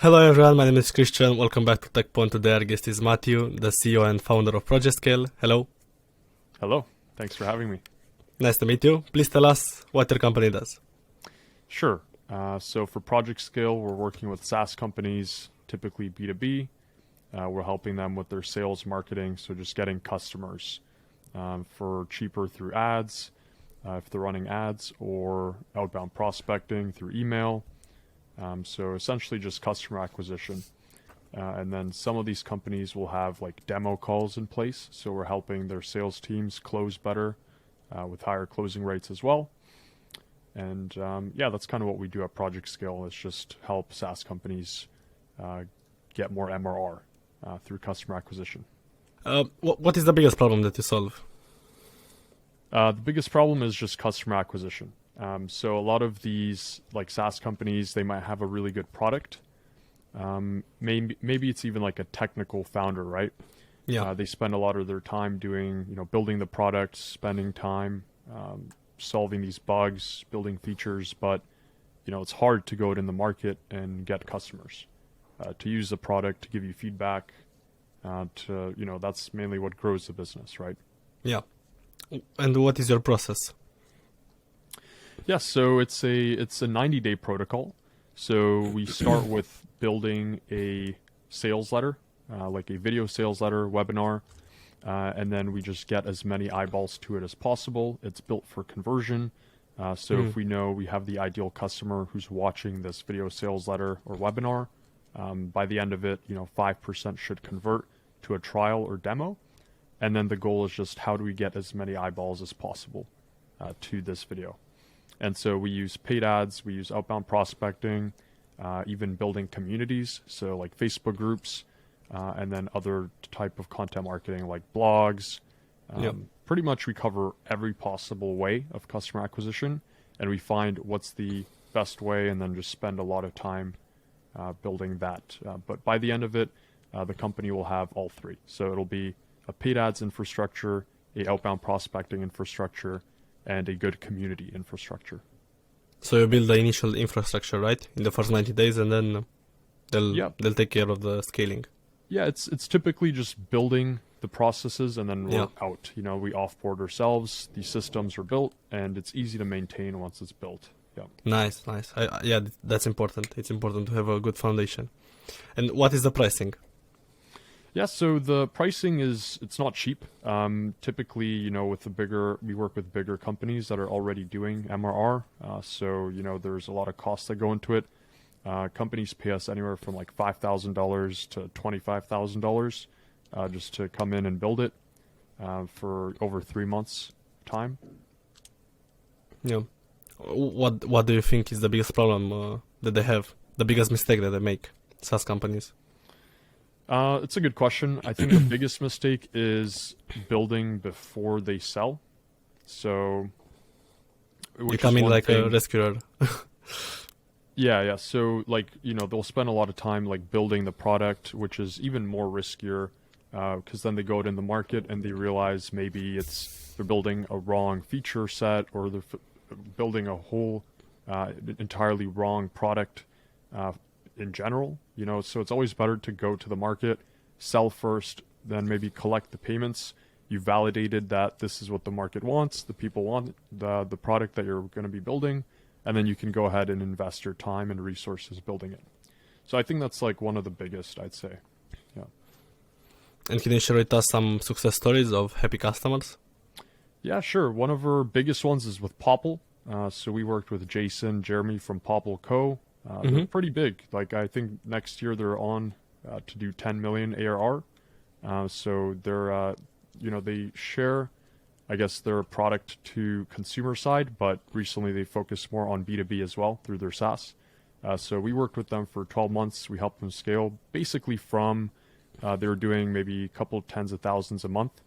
Hello everyone, my name is Christian. Welcome back to Tekpon. Today our guest is Matthew, the CEO and founder of ProjectScale. Hello. Hello. Thanks for having me. Nice to meet you. Please tell us what your company does. Sure. So for ProjectScale, we're working with SaaS companies, typically B2B. We're helping them with their sales marketing, so just getting customers for cheaper through ads, if they're running ads, or outbound prospecting through email. So essentially just customer acquisition. And then some of these companies will have like demo calls in place. So we're helping their sales teams close better with higher closing rates as well. And that's kind of what we do at ProjectScale, is just help SaaS companies get more MRR through customer acquisition. What is the biggest problem that you solve? The biggest problem is just customer acquisition. So a lot of these like SaaS companies, they might have a really good product. Maybe it's even like a technical founder, right? Yeah. They spend a lot of their time doing, building the product, spending time solving these bugs, building features, but it's hard to go out in the market and get customers to use the product, to give you feedback. That's mainly what grows the business, right? Yeah. And what is your process? Yeah, so it's a 90-day protocol. So we start with building a sales letter, like a video sales letter, webinar, and then we just get as many eyeballs to it as possible. It's built for conversion. If we know we have the ideal customer who's watching this video sales letter or webinar, by the end of it, 5% should convert to a trial or demo. And then the goal is just how do we get as many eyeballs as possible to this video. And so we use paid ads, we use outbound prospecting, even building communities, so like Facebook groups, and then other type of content marketing like blogs. Pretty much we cover every possible way of customer acquisition, and we find what's the best way and then just spend a lot of time building that. But by the end of it, the company will have all three. So it'll be a paid ads infrastructure, a outbound prospecting infrastructure, and a good community infrastructure. So you build the initial infrastructure, right, in the first 90 days, and then they'll take care of the scaling. Yeah, it's typically just building the processes and then we're out. We offboard ourselves. These systems are built, and it's easy to maintain once it's built. Yeah. Nice. That's important. It's important to have a good foundation. And what is the pricing? Yeah, so the pricing it's not cheap. Typically, we work with bigger companies that are already doing MRR. There's a lot of costs that go into it. Companies pay us anywhere from like $5,000 to $25,000 just to come in and build it for over 3 months time. Yeah. What do you think is the biggest problem that they have? The biggest mistake that they make, SaaS companies? It's a good question. I think the biggest mistake is building before they sell. So you come in like a rescuer. Yeah. So they'll spend a lot of time like building the product, which is even more riskier because then they go out in the market and they realize maybe they're building a wrong feature set, or they're building a whole entirely wrong product in general. So it's always better to go to the market, sell first, then maybe collect the payments. You validated that this is what the market wants, the people want the product that you're going to be building, and then you can go ahead and invest your time and resources building it. So I think that's like one of the biggest, I'd say. Yeah. And can you share with us some success stories of happy customers? Yeah, sure. One of our biggest ones is with Popple. So we worked with Jason, Jeremy from Popple Co. They're pretty big. Like I think next year they're on to do 10 million ARR. So they're, they share, I guess, their product to consumer side, but recently they focus more on B2B as well through their SaaS. So we worked with them for 12 months. We helped them scale basically from they were doing maybe a couple tens of thousands a month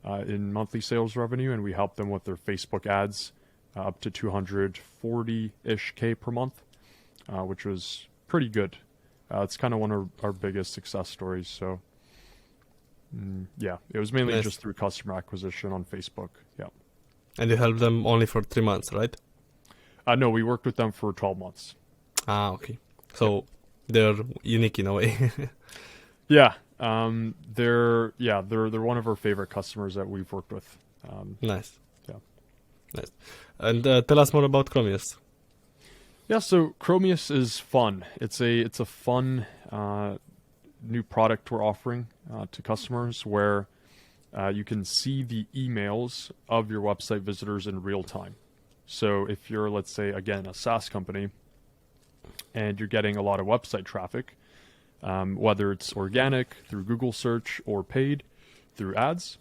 in monthly sales revenue, and we helped them with their Facebook ads up to 240-ish K per month. Which was pretty good. It's kind of one of our biggest success stories. So, it was mainly just through customer acquisition on Facebook. Yeah. And you helped them only for 3 months, right? No, we worked with them for 12 months. Okay. So they're unique in a way. Yeah. They're one of our favorite customers that we've worked with. Nice. Yeah. Nice. And tell us more about Chromius. Yeah, so Chromius is fun. It's a fun new product we're offering to customers where you can see the emails of your website visitors in real time. So if you're, let's say, again, a SaaS company and you're getting a lot of website traffic, whether it's organic through Google search or paid through ads,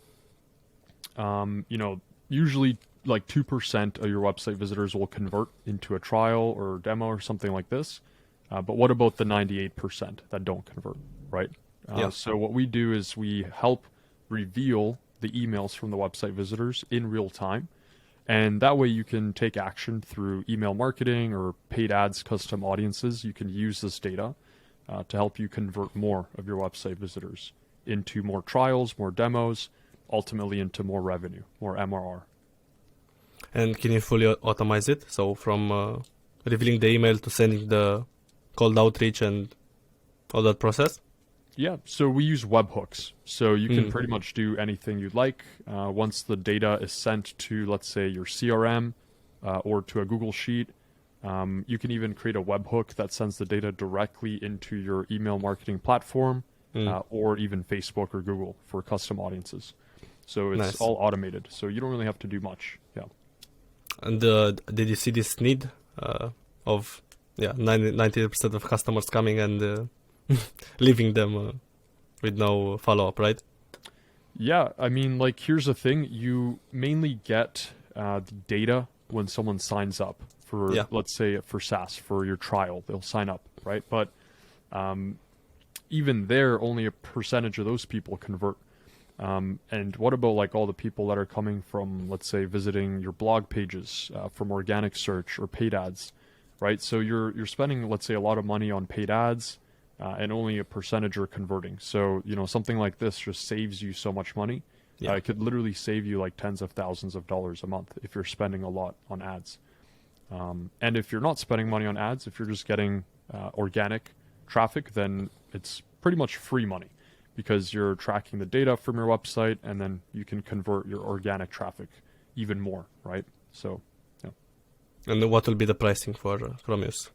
usually like 2% of your website visitors will convert into a trial or demo or something like this. But what about the 98% that don't convert, right? So what we do is we help reveal the emails from the website visitors in real time. And that way you can take action through email marketing or paid ads, custom audiences. You can use this data to help you convert more of your website visitors into more trials, more demos, ultimately into more revenue, more MRR. And can you fully automate it? So from revealing the email to sending the cold outreach and all that process? Yeah, so we use webhooks. So you can pretty much do anything you'd like. Once the data is sent to, let's say, your CRM or to a Google Sheet, you can even create a webhook that sends the data directly into your email marketing platform or even Facebook or Google for custom audiences. So it's all automated. So you don't really have to do much. Yeah. And did you see this need of 90% of customers coming and leaving them with no follow-up, right? Yeah, I mean, like, here's the thing. You mainly get the data when someone signs up for, let's say, for SaaS, for your trial. They'll sign up, right? But even there, only a percentage of those people convert. And what about, like, all the people that are coming from, let's say, visiting your blog pages from organic search or paid ads, right? So you're spending, let's say, a lot of money on paid ads, and only a percentage are converting. So, something like this just saves you so much money. Yeah. It could literally save you like tens of thousands of dollars a month if you're spending a lot on ads. And if you're not spending money on ads, if you're just getting organic traffic, then it's pretty much free money because you're tracking the data from your website and then you can convert your organic traffic even more, right? So, yeah. And what will be the pricing for Chromius?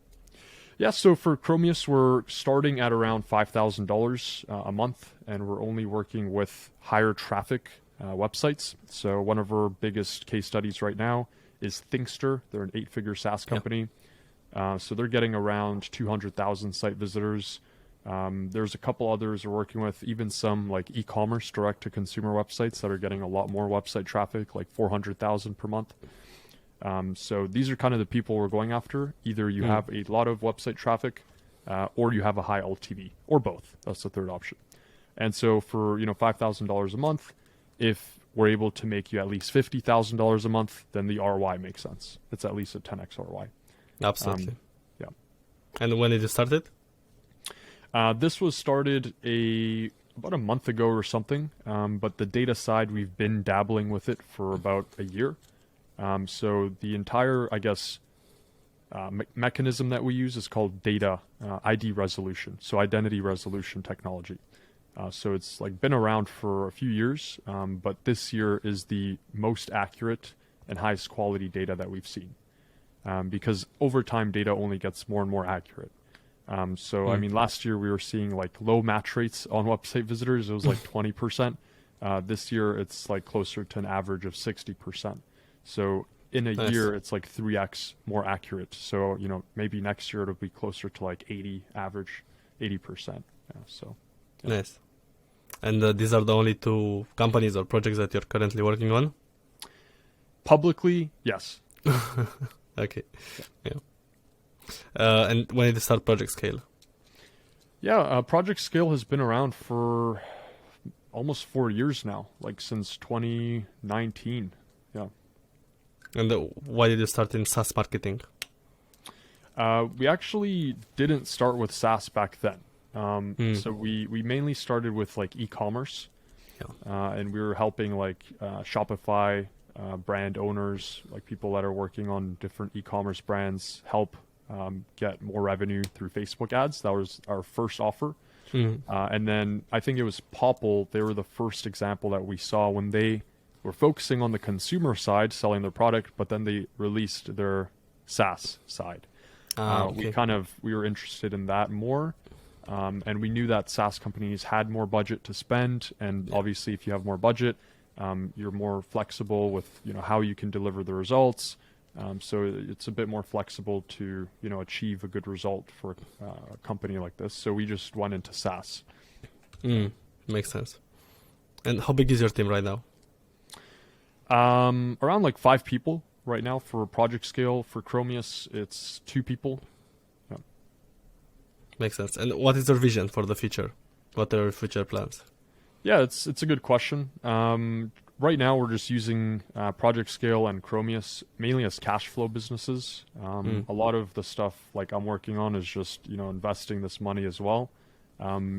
Yeah, so for Chromius, we're starting at around $5,000 a month, and we're only working with higher traffic websites. So one of our biggest case studies right now is Thinkster. They're an 8-figure SaaS company. So they're getting around 200,000 site visitors. There's a couple others we're working with, even some like e-commerce direct-to-consumer websites that are getting a lot more website traffic, like 400,000 per month. So these are kind of the people we're going after. Either you have a lot of website traffic, or you have a high LTV, or both. That's the third option. And so for $5,000 a month, if we're able to make you at least $50,000 a month, then the ROI makes sense. It's at least a 10x ROI. Absolutely. Yeah. And when did you start it? This was started about a month ago or something. But the data side, we've been dabbling with it for about a year. So the entire, I guess, mechanism that we use is called data ID resolution, so identity resolution technology. So it's like been around for a few years, but this year is the most accurate and highest quality data that we've seen, because over time data only gets more and more accurate. I mean, last year we were seeing like low match rates on website visitors. It was like 20%. This year it's like closer to an average of 60%. So in a year, it's like 3x more accurate. So, maybe next year it'll be closer to like 80 average, 80%. Yeah. Nice. And these are the only 2 companies or projects that you're currently working on? Publicly, yes. Okay. Yeah. And when did you start ProjectScale? Yeah, ProjectScale has been around for almost 4 years now, like since 2019. Yeah. And why did you start in SaaS marketing? We actually didn't start with SaaS back then. So we mainly started with like e-commerce, and we were helping like Shopify brand owners, like people that are working on different e-commerce brands, help get more revenue through Facebook ads. That was our first offer. And then I think it was Popple. They were the first example that we saw when they were focusing on the consumer side, selling their product, but then they released their SaaS side. Okay. We were interested in that more. And we knew that SaaS companies had more budget to spend. And obviously, if you have more budget, you're more flexible with, how you can deliver the results. So it's a bit more flexible to, achieve a good result for a company like this. So we just went into SaaS. Makes sense. And how big is your team right now? Around like 5 people right now for ProjectScale. For Chromius, it's 2 people. Yeah. Makes sense. And what is your vision for the future? What are your future plans? Yeah, it's a good question. Right now, we're just using ProjectScale and Chromius mainly as cash flow businesses. A lot of the stuff like I'm working on is just investing this money as well.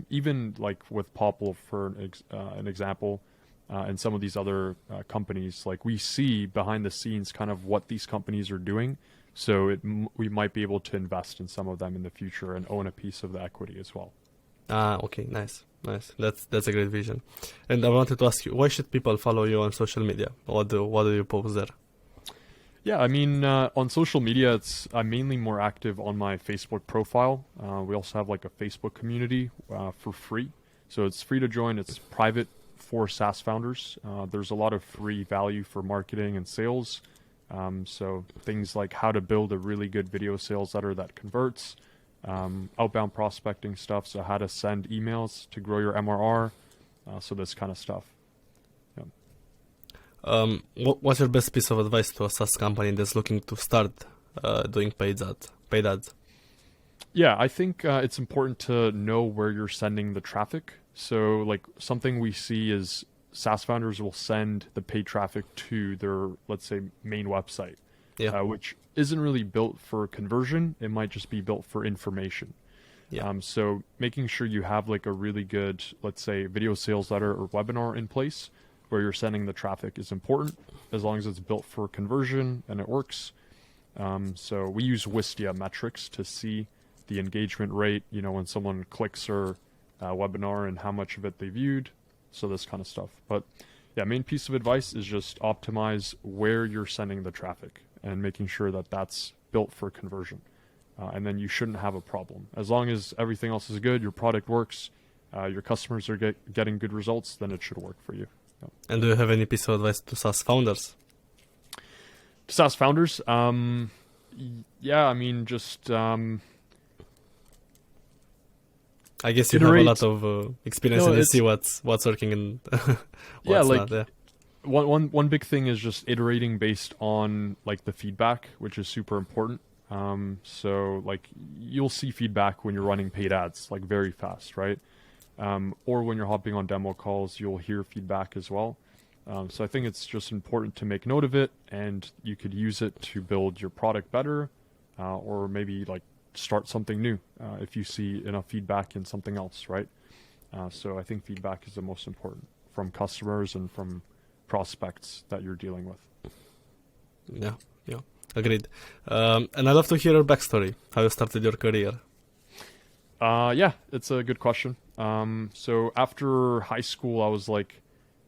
Even like with Popple for an example, and some of these other companies, like we see behind the scenes kind of what these companies are doing. So we might be able to invest in some of them in the future and own a piece of the equity as well. Okay, nice. That's a great vision. And I wanted to ask you, why should people follow you on social media? What do you post there? Yeah, I mean, on social media, I'm mainly more active on my Facebook profile. We also have like a Facebook community for free. So it's free to join. It's private for SaaS founders. There's a lot of free value for marketing and sales. So things like how to build a really good video sales letter that converts, outbound prospecting stuff, so how to send emails to grow your MRR, so this kind of stuff. Yeah. What's your best piece of advice to a SaaS company that's looking to start doing paid ads? Yeah, I think it's important to know where you're sending the traffic. So like something we see is SaaS founders will send the paid traffic to their, let's say, main website, which isn't really built for conversion. It might just be built for information. So making sure you have like a really good, let's say, video sales letter or webinar in place where you're sending the traffic is important, as long as it's built for conversion and it works. So we use Wistia metrics to see the engagement rate, when someone clicks our webinar and how much of it they viewed. So this kind of stuff. But yeah, main piece of advice is just optimize where you're sending the traffic and making sure that that's built for conversion. And then you shouldn't have a problem. As long as everything else is good, your product works, your customers are getting good results, then it should work for you. Yeah. And do you have any piece of advice to SaaS founders? SaaS founders? Yeah, I mean, just... I guess you have a lot of experience and you see what's working and what's not. Yeah. One big thing is just iterating based on like the feedback, which is super important. So like you'll see feedback when you're running paid ads like very fast, right? Or when you're hopping on demo calls, you'll hear feedback as well. So I think it's just important to make note of it, and you could use it to build your product better, or maybe like start something new if you see enough feedback in something else, right? So I think feedback is the most important from customers and from prospects that you're dealing with. Yeah, agreed. And I'd love to hear your backstory, how you started your career. Yeah, it's a good question. So after high school, I was like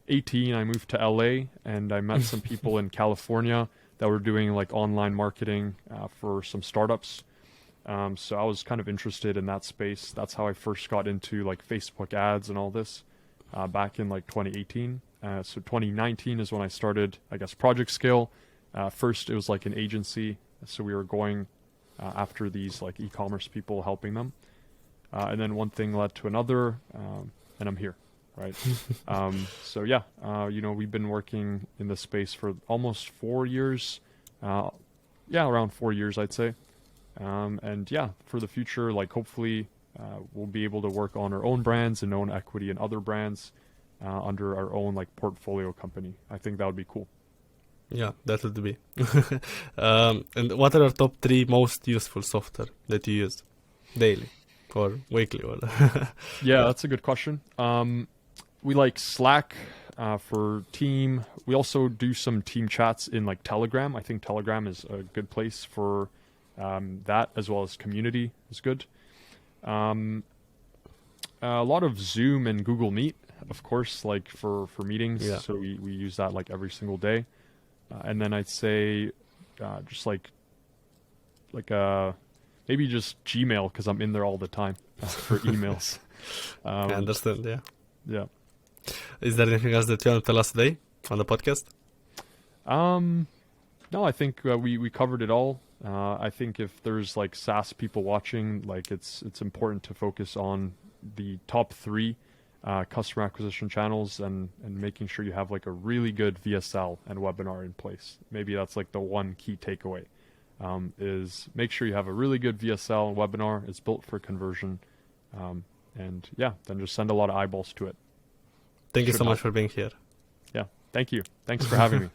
18. I moved to LA and I met some people in California that were doing like online marketing for some startups. So I was kind of interested in that space. That's how I first got into like Facebook ads and all this back in like 2018. So 2019 is when I started, I guess, ProjectScale. First, it was like an agency. So we were going after these like e-commerce people, helping them. And then one thing led to another, and I'm here, right? So yeah, we've been working in this space for almost 4 years. Around 4 years, I'd say. And yeah, for the future, like hopefully we'll be able to work on our own brands and own equity in other brands under our own like portfolio company. I think that would be cool. Yeah, that would be. And what are your top 3 most useful software that you use daily or weekly? Or yeah, that's a good question. We like Slack for team. We also do some team chats in like Telegram. I think Telegram is a good place for That as well as community is good. A lot of Zoom and Google Meet, of course, like for meetings. Yeah. So we use that like every single day. And then I'd say just maybe just Gmail, because I'm in there all the time for emails. I understand, yeah. Yeah. Is there anything else that you want to tell us today on the podcast? No, I think we covered it all. I think if there's like SaaS people watching, like it's important to focus on the top 3 customer acquisition channels and making sure you have like a really good VSL and webinar in place. Maybe that's like the one key takeaway, is make sure you have a really good VSL and webinar. It's built for conversion. And yeah, then just send a lot of eyeballs to it. Thank you Should so much help. for being here. Yeah. Thank you. Thanks for having me.